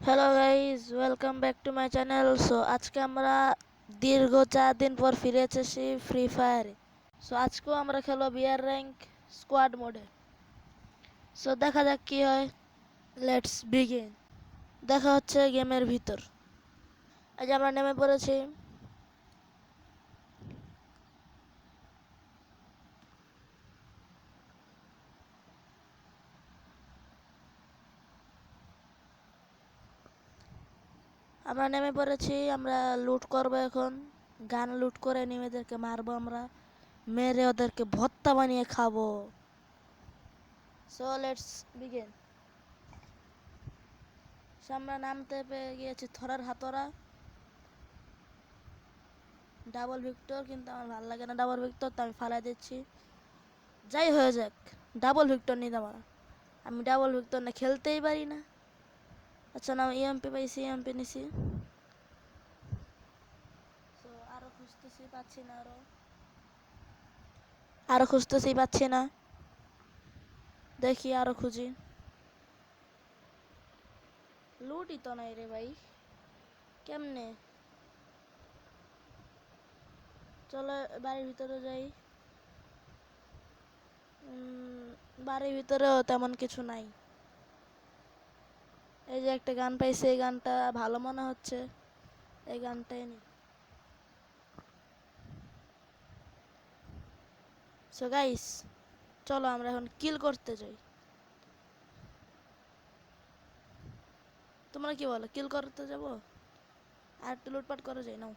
Hello guys, welcome back to my channel. So আজকে আমরা দীর্ঘ 4 দিন পর ফিরে এসেছি ফ্রি ফায়ারে। সো আজকেও আমরা খেলবো বিয়ার র্যাঙ্ক স্কোয়াড মোডে। সো দেখা যাক কি হয়। Let's begin. দেখা হচ্ছে গেমের ভিতর। আজ আমরা নেমে পড়েছি। আমরা লুট করবো এখন। গান লুট করে নিমেদেরকে মারবো আমরা, মেরে ওদেরকে ভর্তা বানিয়ে খাবো। So let's begin. আমরা নামতে পেয়ে গিয়েছি থরার হাতরা ডাবল ভিক্টর, কিন্তু আমার ভালো লাগে না ডাবল ভিক্টর, তো আমি ফালাই দিচ্ছি। যাই হয়ে যাক, ডাবল ভিক্টর নিতে আমার, আমি ডাবল ভিক্টর না খেলতেই পারি না। আচ্ছা না, ইএমপি পাইছি, ইএমপি নিছি। তো আরও খুঁজতেছি, পাচ্ছি না। আরও খুঁজতেছি, পাচ্ছি না। দেখি আরও খুঁজি। লুটই তো নাই রে ভাই, কেমনে? চলো বাড়ির ভিতরে যাই। বাড়ির ভিতরেও তেমন কিছু নাই। এই যে একটা গান পাইছি, এই গানটা ভালো মনে হচ্ছে, এই গানটাই নি। সো গাইস, চলো আমরা এখন কিল করতে যাই। তোমরা কি বলো, কিল করতে যাব? আর একটু লুটপাট করা যায় না?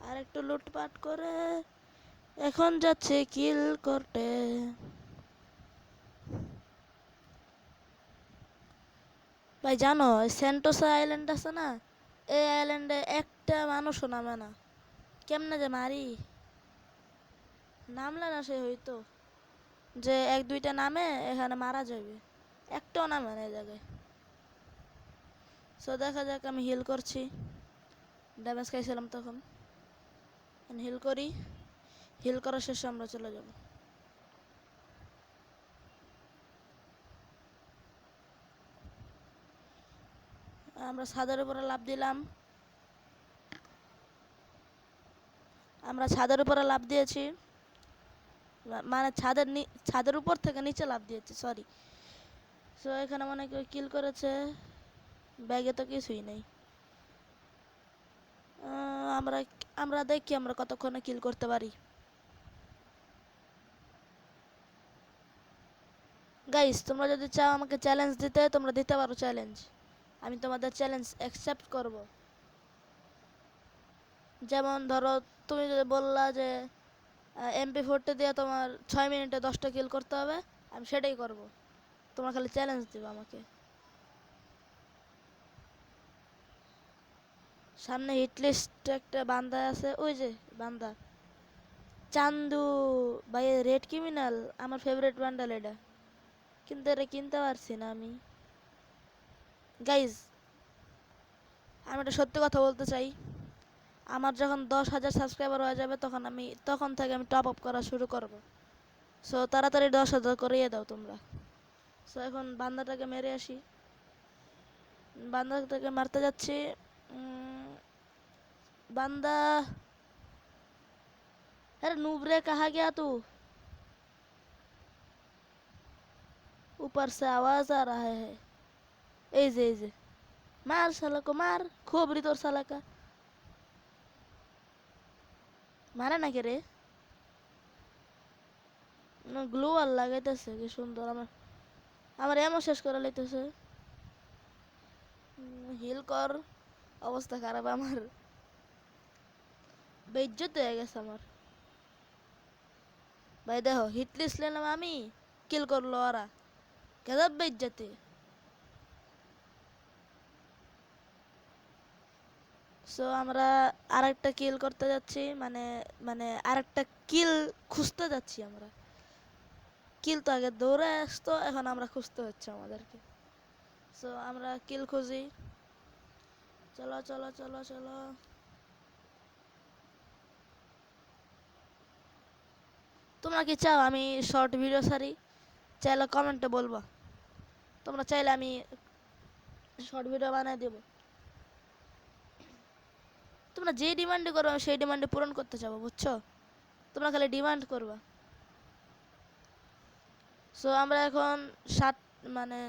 আর একটু লুটপাট করে এখন যাচ্ছে কিল করতে। ভাই জানো, সেন্টোসা আইল্যান্ড আছে না, এই আইল্যান্ডে একটা মানুষও নামে না। কেমনে যে মারি, নামলে না সে হইতো যে এক দুইটা নামে এখানে মারা যাবে, একটাও নামে না এই জায়গায়। সো দেখা যাক, আমি হিল করছি, ড্যামেজ খাইছিলাম তখন। হিল করি, হিল করার শেষে আমরা চলে যাব। আমরা ছাদের উপরে লাফ দিলাম, আমরা ছাদের উপরে লাফ দিয়েছি, মানে ছাদের উপর থেকে নিচে লাফ দিয়েছি, সরি। সো এখানে মনে কেউ কিল করেছে, ব্যাগে তো কিছুই নেই। আমরা আমরা দেখি আমরা কতক্ষণে কিল করতে পারি। গাইস, তোমরা যদি চাও আমাকে চ্যালেঞ্জ দিতে, তোমরা দিতে পারো চ্যালেঞ্জ, আমি তোমাদের চ্যালেঞ্জ অ্যাকসেপ্ট করব। যেমন ধরো, তুমি যদি বললা যে MP40 দিয়ে তোমার 6 মিনিটে 10টা কিল করতে হবে, আমি সেটাই করব। তোমরা খালি চ্যালেঞ্জ দিবে আমাকে। সামনে হিট লিস্ট একটা বান্দা আছে, ওই যে বান্দা চান্দু ভাই, রেড ক্রিমিনাল, আমার ফেভারিট বান্ডাল এটা, কিন্তু এটা কিনতে পারছি না আমি। গাইজ, আমি একটা সত্যি কথা বলতে চাই, আমার যখন 10,000 সাবস্ক্রাইবার হয়ে যাবে, তখন থেকে আমি টপ আপ করা শুরু করব। সো তাড়াতাড়ি 10,000 করিয়ে দাও তোমরা। সো এখন বান্দাটাকে মেরে আসি, বান্দাটাকে মারতে যাচ্ছি। বান্দা, अरे नूब रे, कहाँ गया तू? ऊपर से आवाज आ रहा है। एजे एजे, मार साला को, मार खोबरी তোর साला का। মারে নাকি রে? গ্লু আর লাগাইতেছে কি সুন্দর, আমার আমার এমন শেষ করে লাইতেছে। হিল কর, অবস্থা খারাপ আমার, বেজ্জত হয়ে গেছে আমার। ভাই দেখো, হিট লিস্ট নিলাম আমি, কিল করলো ওরা, গজব বেজ্জতে। সো আমরা আরেকটা কিল করতে যাচ্ছি, মানে মানে আরেকটা কিল খুঁজতে যাচ্ছি আমরা। কিল তো আগে দৌড়ে আসতো, এখন আমরা খুঁজতে হচ্ছে আমাদেরকে। সো আমরা কিল খুঁজি, চলো চলো চলো চলো। তোমরা কি চাও আমি শর্ট ভিডিও ছাড়ি? চাইলে কমেন্টে বলবো, তোমরা চাইলে আমি শর্ট ভিডিও বানিয়ে দেবো। তোমরা যে ডিমান্ড করো আমি সেই ডিমান্ডে পূরণ করতে চাবো, বুঝছো? তোমরা খালি ডিমান্ড করবা। সো আমরা এখন মানে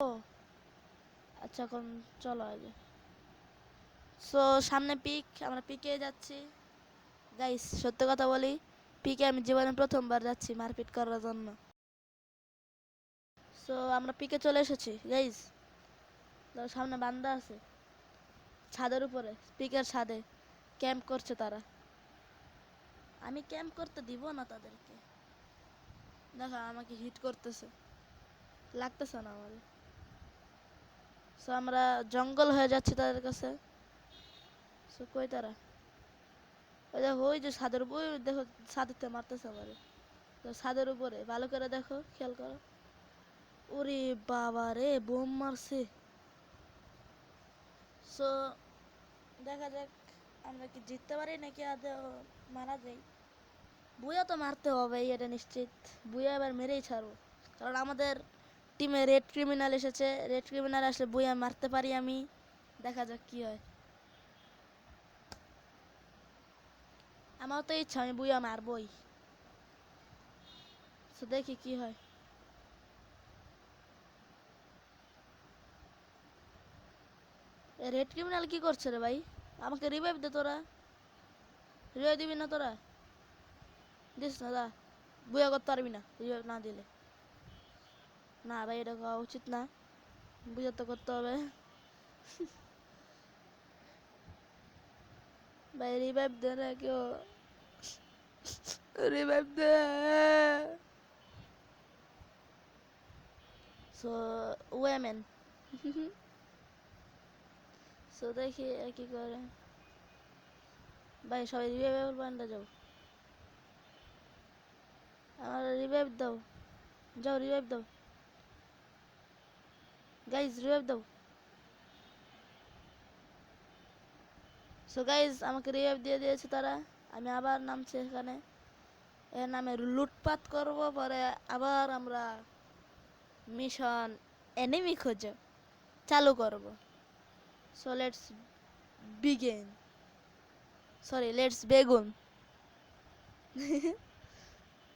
ও আচ্ছা, এখন চলো আগে। সো সামনে পিক, আমরা পিকে যাচ্ছি। গাইস সত্য কথা বলি, পিকে আমি জীবনে প্রথমবার যাচ্ছি মারপিট করার জন্য। সো আমরা পিকে চলে এসেছি গাইস। সামনে বান্দা আছে ছাদের উপরে, পিকের ছাদে ক্যাম্প করছে তারা। আমি ক্যাম্প করতে দিব না তাদেরকে। দেখো আমাকে হিট করতেছে, লাগতেছে না আমার। সো আমরা জঙ্গল হয়ে যাচ্ছি তাদের কাছে। সো কই তারা? ওই দেখো, ওই যে ছাদের উপর, ওই দেখো ছাদেতে মারতেছে আমারে। তো ছাদের উপরে ভালো করে দেখো, খেয়াল করো। ওরে বাবা রে, বোম মারছে। সো দেখা যাক আমরা কি জিততে পারি নাকি আদৌ মারা যাই। বুয়া তো মারতে হবে এটা নিশ্চিত। বুয়া এবার মেরেই ছাড়বো, কারণ আমাদের টিমে রেড ক্রিমিনাল এসেছে। রেড ক্রিমিনাল আসলে বুয়া মারতে পারি আমি। দেখা যাক কি হয়। আমার তো ইচ্ছা আমি বুয়া মারবই। তো দেখি কি হয়। রেড ক্রিমিনাল কি করছে রে ভাই? আমাকে রিভাইভ দে তোরা। রিভাইভ দিবি না তোরা? দিস না, দা। বুয়া করতে পারবি না রিভাইভ না দিলে। না ভাই, এটা করা উচিত না। বুয়া তো করতে হবে। ভাই রিভাইভ দে না কেউ, রিভাইভ দে। So women. সো দেখি কি করে। ভাই সবাই রিভাইভ বান্ডা যাও, আমার রিভাইভ দাও। যাও রিভাইভ দাও গাইজ, রিভাইভ দাও। সো গাইজ আমাকে রিভাইভ দিয়ে দিয়েছে তারা। আমি আবার নামছি এখানে। এর নামে লুটপাট করব, পরে আবার আমরা মিশন এনিমি খোঁজো চালু করব। So let's begin, sorry let's বেগুন।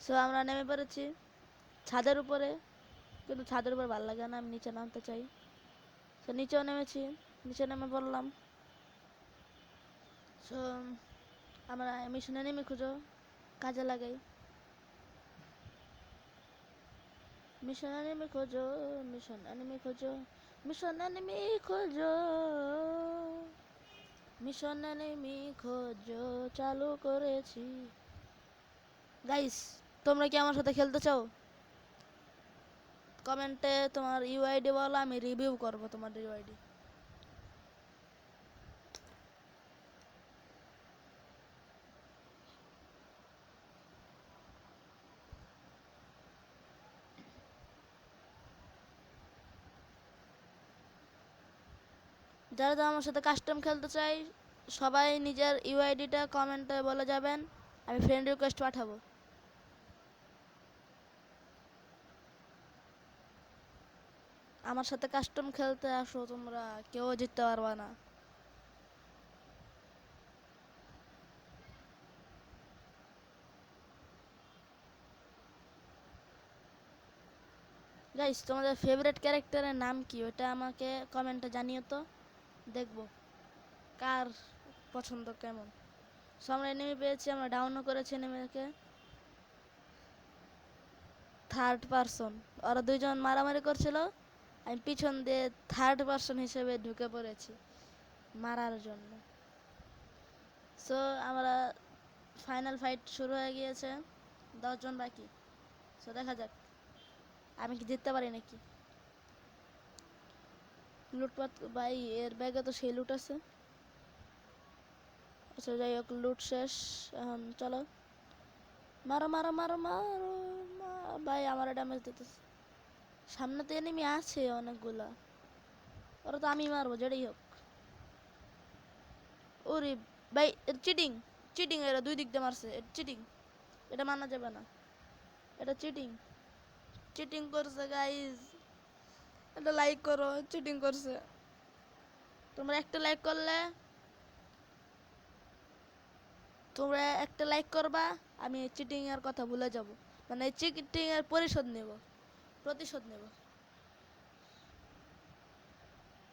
সো আমরা নেমে পড়েছি ছাদের উপরে, কিন্তু ছাদের উপর ভালো লাগে না, আমি নিচে নামতে চাই। তো নিচেও নেমেছি, নিচে নেমে পড়লাম। সো আমরা মিশন এনিমি খুঁজো কাজে লাগাই। মিশন এনিমি খোঁজো, মিশন এনিমি খোঁজো, মিশন এনিমি খোঁজো, মিশন এনিমি খোঁজো চালু করেছি। গাইস তোমরা কি আমার সাথে খেলতে চাও? কমেন্টে তোমার ইউআইডি বলো, আমি রিভিউ করব তোমার ইউআইডি। যারা যারা আমার সাথে কাস্টম খেলতে চাই সবাই নিজের ইউআইডিটা কমেন্টে বলে যাবেন, আমি ফ্রেন্ড রিকোয়েস্ট পাঠাবো। আমার সাথে কাস্টম খেলতে আসো তোমরা, কেউ জিততে পারবা না। গাইস তোমাদের ফেভারিট ক্যারেক্টারের নাম কি ওটা আমাকে কমেন্টে জানিও তো, দেখবো কার পছন্দ কেমন। সো আমরা এনিমি পেয়েছি, আমরা ডাউনও করেছি এনিমিকে। থার্ড পারসন, ওরা দুইজন মারামারি করছিল, আমি পিছন দিয়ে থার্ড পারসন হিসেবে ঢুকে পড়েছি মারার জন্য। সো আমরা ফাইনাল ফাইট শুরু হয়ে গিয়েছে, 10 জন বাকি। সো দেখা যাক আমি কি জিততে পারি নাকি। লুটপাট ভাই, এর ব্যাগে তো সেই লুট আছে। আচ্ছা যাই হোক, লুট শেষ। এখন চলো, মারো মারো মারো মারো। ভাই আমার ড্যামেজ দিতেছে। সামনে তো এনিমি আছে অনেকগুলা, ওরা তো আমি মারবো যেটাই হোক। ওরে ভাই, এটা চিটিং, চিটিং। এরা দুই দিক দিয়ে মারছে, এটা চিটিং, এটা মানা যাবে না, এটা চিটিং, চিটিং করছে গাইজ। এটা লাইক করো, চিটিং করছে। তোমরা একটা লাইক করলে, তোমরা একটা লাইক করবা, আমি চিটিং এর কথা ভুলে যাব, মানে চিটিং এর পরিশোধ নেব, প্রতিশোধ নেব।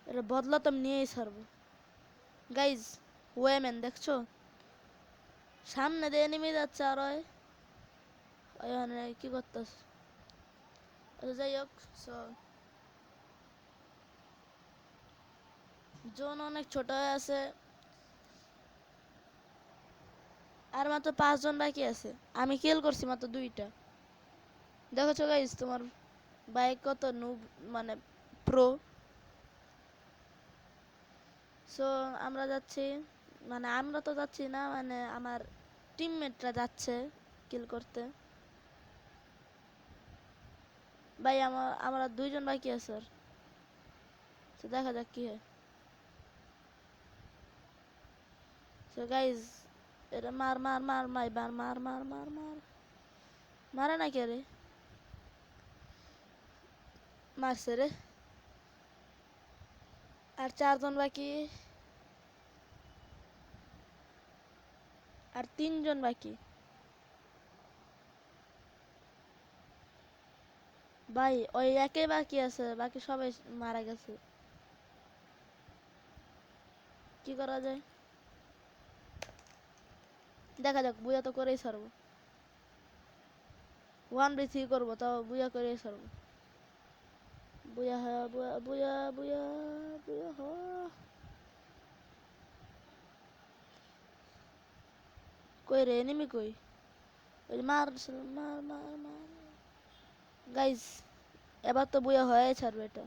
এটা বদলা তো নিয়েই ছাড়বো গাইজ। ওয়েমেন দেখছো, সামনে দিয়ে এনিমি যাচ্ছে, আর ওখানে কি করতেছ? আচ্ছা যাই হোক, সো জোন অনেক ছোট হয়ে আছে, আর মাত্র 5 জন বাকি আছে। আমি কিল করছি মাত্র 2টা। দেখেছো গাইজ তোমার বাইক কত নুব, মানে প্রো। সো আমরা যাচ্ছি, মানে আমরা তো যাচ্ছি না, মানে আমার টিমমেটরা যাচ্ছে কিল করতে। ভাই আমরা 2 জন বাকি আছে আর, তো দেখা যাক কি হয়। সো গাইজ, এটা মার মার মার মার মার মার মার মার মার, মারে না কে রে? মারছে রে। আর 4 জন বাকি, আর 3 জন বাকি। ভাই ওই একে বাকি আছে, বাকি সবাই মারা গেছে। কি করা যায়? দেখা যাক, বুয়া তো করেই ছাড়বো। 1v3 করবো, তাও বুয়া করেই ছাড়বো। বুয়া হ্যাঁ, বুয়া বুয়া বুয়া বুয়া হ। কই রে এনিমি কই? ওই মার মার মার মার। গাইজ, এবার তো বুয়া হয়ে ছাড়বে এটা,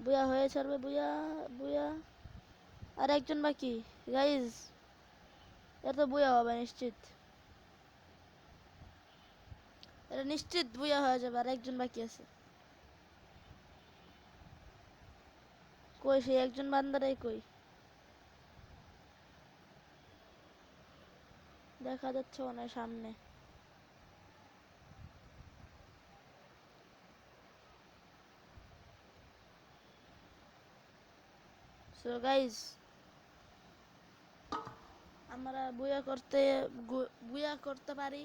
বুয়া হয়ে ছাড়বে, বুয়া বুয়া। আর একজন বাকি গাইজ, এটা তো বুয়া হবে নিশ্চিত, এটা নিশ্চিত বুয়া হয়ে যাবে। আর একজন বাকি আছে, কই সেই একজন বান্দারাই কই? দেখা যাচ্ছে না সামনে। সো গাইজ, আমরা বুয়া করতে পারি।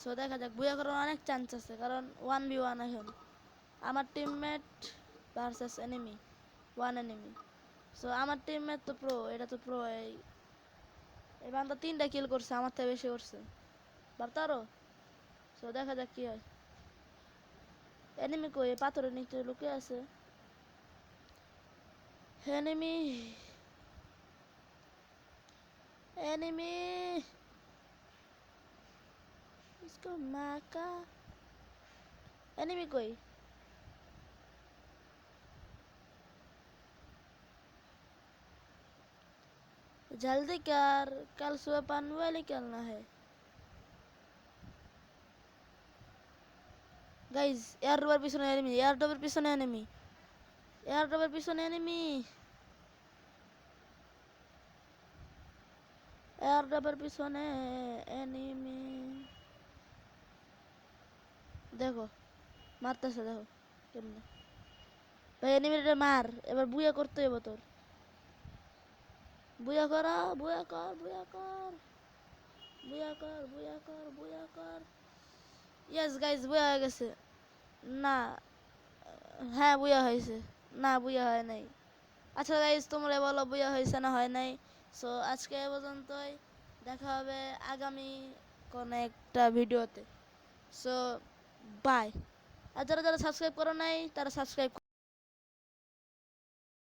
সো দেখা যাক, বুয়া করার অনেক চান্স আছে, কারণ 1v1 এখন আমার teammate versus enemy, 1 enemy. So আমার টিমমেট তো প্রো, এটা তো প্রো। এই বান্দা 3টা কিল করছে, আমার থেকে বেশি করছে, ভাবতে পারো। সো দেখা যাক কি হয়। এনিমি কই? পাথরের নিচে লুকিয়ে আছে এনিমি, এনিমি। इसको माँ का। एनिमी कोई? जल्दी कर, कल सुबह पनवेल निकलना है। गाइज, एयर ड्रॉपर पिछने एनिमी, एयर ड्रॉपर पिछने एनिमी, एयर ड्रॉपर पिछने एनिमी, एयर ड्रॉपर पिछने एनिमी। দেখো মারতেছে, দেখো কেমনে। ভাই এনিমিটা মার, এবার বুয়া করতে হবে তোর। বুয়া করা, বুয়া কর, বুয়া কর, বুয়া কর, বুয়া কর, বুয়া কর। ইয়েস গাইজ, বুয়া হয়ে গেছে। না, হ্যাঁ বুয়া হয়েছে। না বুয়া হয় নাই। আচ্ছা গাইজ, তোমরা বলো বুয়া হয়েছে না হয় নাই। সো আজকে এ পর্যন্তই, দেখা হবে আগামী কোনো একটা ভিডিওতে। So by. আর যারা যারা সাবস্ক্রাইব করো নাই, তারা সাবস্ক্রাইব